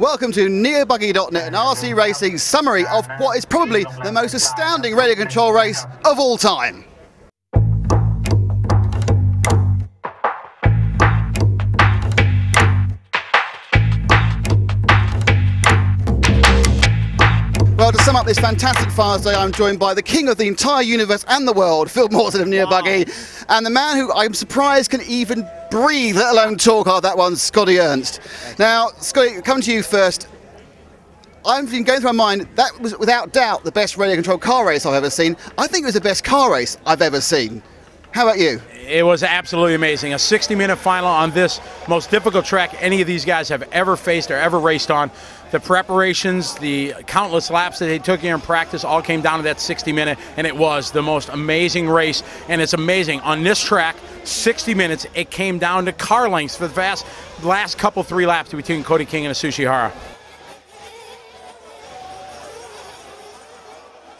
Welcome to NeoBuggy.net and RC Racing's summary of what is probably the most astounding radio control race of all time. Well, to sum up this fantastic Father's Day, I'm joined by the king of the entire universe and the world, Phil Mawson of NeoBuggy, and the man who I'm surprised can even breathe, let alone talk, that one, Scotty Ernst. Now, Scotty, coming to you first. I've been going through my mind, that was without doubt the best radio control car race I've ever seen. I think it was the best car race I've ever seen. How about you? It was absolutely amazing. A 60-minute final on this most difficult track any of these guys have ever faced or ever raced on. The preparations, the countless laps that they took here in practice all came down to that 60-minute, and it was the most amazing race. And it's amazing. On this track, 60 minutes, it came down to car lengths for the last couple, 3 laps between Cody King and Asushi Hara.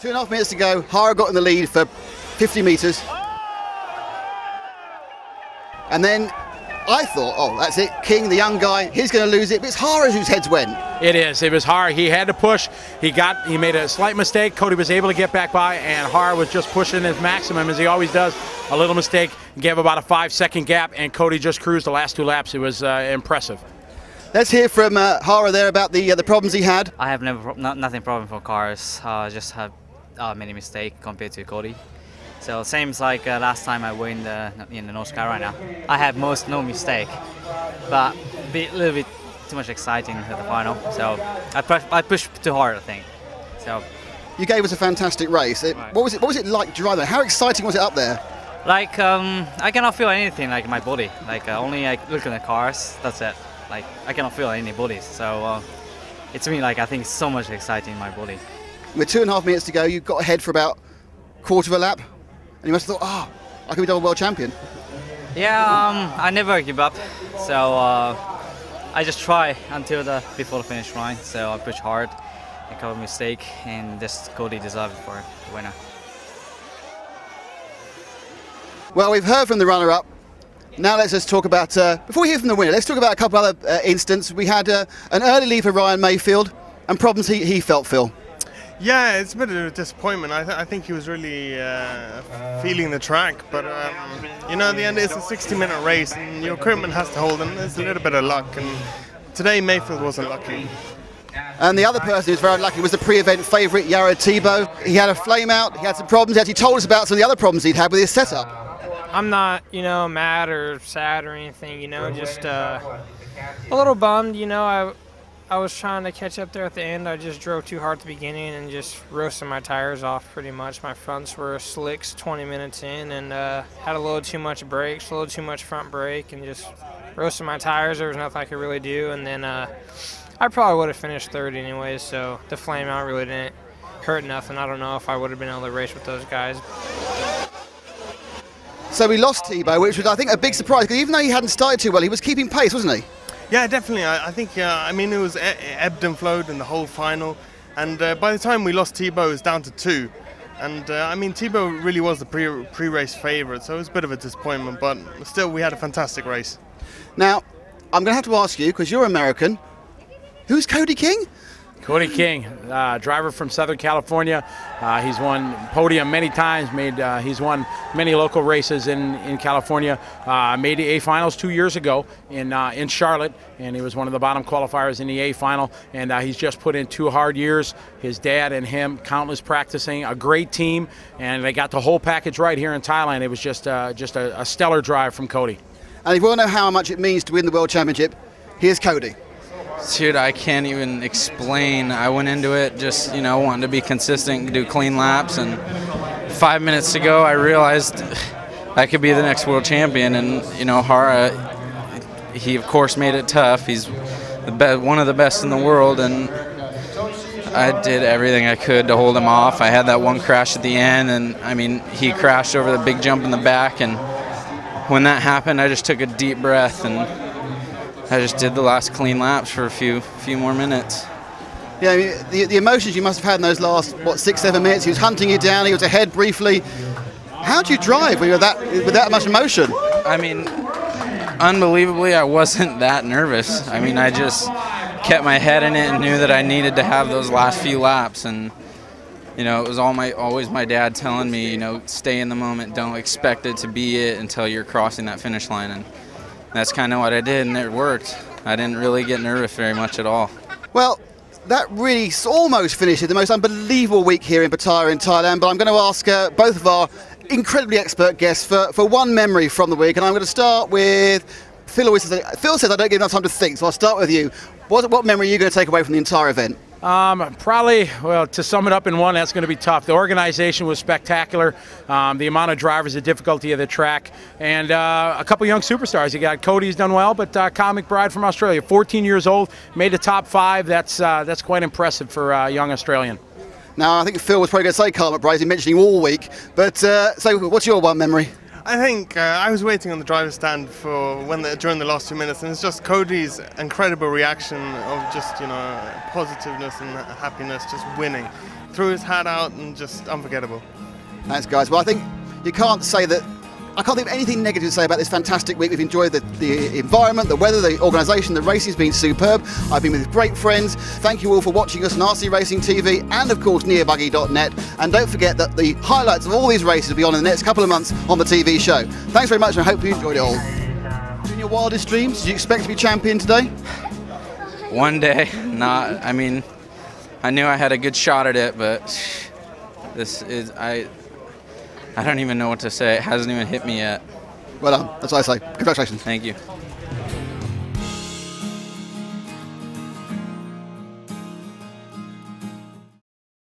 2.5 minutes to go. Hara got in the lead for 50 metres. And then I thought, oh, that's it. King, the young guy, he's going to lose it. But it's Hara whose heads went. It is. It was Hara. He had to push. He made a slight mistake. Cody was able to get back by, and Hara was just pushing his maximum, as he always does. A little mistake, gave about a 5-second gap, and Cody just cruised the last 2 laps. It was impressive. Let's hear from Hara there about the problems he had. I have nothing problem for cars. Just have many mistakes compared to Cody. So seems like last time I win in the North Carolina, I had no mistake, but a little bit too much exciting at the final. So I pushed too hard, I think. So you gave us a fantastic race. Right. What was it like driving? How exciting was it up there? Like I cannot feel anything like my body. Like only like look at the cars. That's it. Like I cannot feel any bodies. So it's me like I think so much exciting in my body. With 2.5 minutes to go, you got ahead for about a quarter of a lap. And you must have thought, oh, I could be double world champion. Yeah, I never give up. So I just try until before the finish line. So I push hard, I cover mistake, and this Cody deserved for the winner. Well, we've heard from the runner-up. Now let's just talk about, before we hear from the winner, let's talk about a couple other incidents. We had an early lead for Ryan Mayfield and problems he felt, Phil. Yeah, it's a bit of a disappointment. I think he was really feeling the track, but you know, at the end it's a 60-minute race, and your equipment has to hold, and there's a little bit of luck. And today Mayfield wasn't lucky. And the other person who was very unlucky was the pre-event favourite, Jared Tebow. He had a flame out. He had some problems. He actually told us about some of the other problems he'd had with his setup. I'm not, mad or sad or anything. Just a little bummed. I was trying to catch up there at the end. I just drove too hard at the beginning and just roasted my tires off pretty much. My fronts were slicks 20 minutes in, and had a little too much brakes, a little too much front brake, and just roasted my tires. There was nothing I could really do, and then I probably would have finished third anyways, so the flame out really didn't hurt nothing. I don't know if I would have been able to race with those guys. So we lost Tebow, which was, I think, a big surprise, because even though he hadn't started too well, he was keeping pace, wasn't he? Yeah, definitely. I think, I mean, it was ebbed and flowed in the whole final. And by the time we lost Tebow, it was down to 2. And, I mean, Tebow really was the pre-race favourite, so it was a bit of a disappointment. But still, we had a fantastic race. Now, I'm going to have to ask you, because you're American, who's Cody King? Cody King, driver from Southern California. He's won podium many times. He's won many local races in California. Made the A finals 2 years ago in Charlotte, and he was one of the bottom qualifiers in the A final. And he's just put in 2 hard years. His dad and him, countless practicing, a great team, and they got the whole package right here in Thailand. It was just a stellar drive from Cody. And if you want to know how much it means to win the World Championship, here's Cody. Dude, I can't even explain. I went into it just, wanting to be consistent, do clean laps, and 5 minutes to go, I realized I could be the next world champion. And, Hara, he of course made it tough. He's one of the best in the world, and I did everything I could to hold him off. I had that one crash at the end, and, I mean, he crashed over the big jump in the back, and when that happened, I just took a deep breath, and I just did the last clean laps for a few more minutes. Yeah, I mean, the emotions you must have had in those last, 6-7 minutes. He was hunting you down. He was ahead briefly. How do you drive when you're with that much emotion? I mean, unbelievably, I wasn't that nervous. I mean, I kept my head in it and knew that I needed to have those last few laps. And you know, it was always my dad telling me, you know, stay in the moment, don't expect it to be it until you're crossing that finish line. And that's kind of what I did, and it worked. I didn't really get nervous very much at all. Well, that really almost finishes the most unbelievable week here in Pattaya in Thailand, but I'm going to ask both of our incredibly expert guests for one memory from the week, and I'm going to start with Phil. Phil says I don't get enough time to think, so I'll start with you. What memory are you going to take away from the entire event? Probably, well, to sum it up in one, that's going to be tough. The organization was spectacular. The amount of drivers, the difficulty of the track, and a couple young superstars. You got Cody's done well, but Kyle McBride from Australia, 14 years old, made the top 5. That's quite impressive for a young Australian. Now, I think Phil was probably going to say Kyle McBride. He's mentioning him all week, but so what's your one memory? I think I was waiting on the driver's stand for during the last 2 minutes, and it's just Cody's incredible reaction of just, you know, positiveness and happiness, just winning. Threw his hat out and just unforgettable. Thanks, guys. Well, I think you can't say that. I can't think of anything negative to say about this fantastic week. We've enjoyed the environment, the weather, the organisation, the racing's been superb. I've been with great friends. Thank you all for watching us on RC Racing TV and, of course, nearbuggy.net. And don't forget that the highlights of all these races will be on in the next couple of months on the TV show. Thanks very much, and I hope you enjoyed it all. In your wildest dreams, did you expect to be champion today? One day, not. I mean, I knew I had a good shot at it, but I don't even know what to say. It hasn't even hit me yet. Well done. That's what I say. Congratulations. Thank you.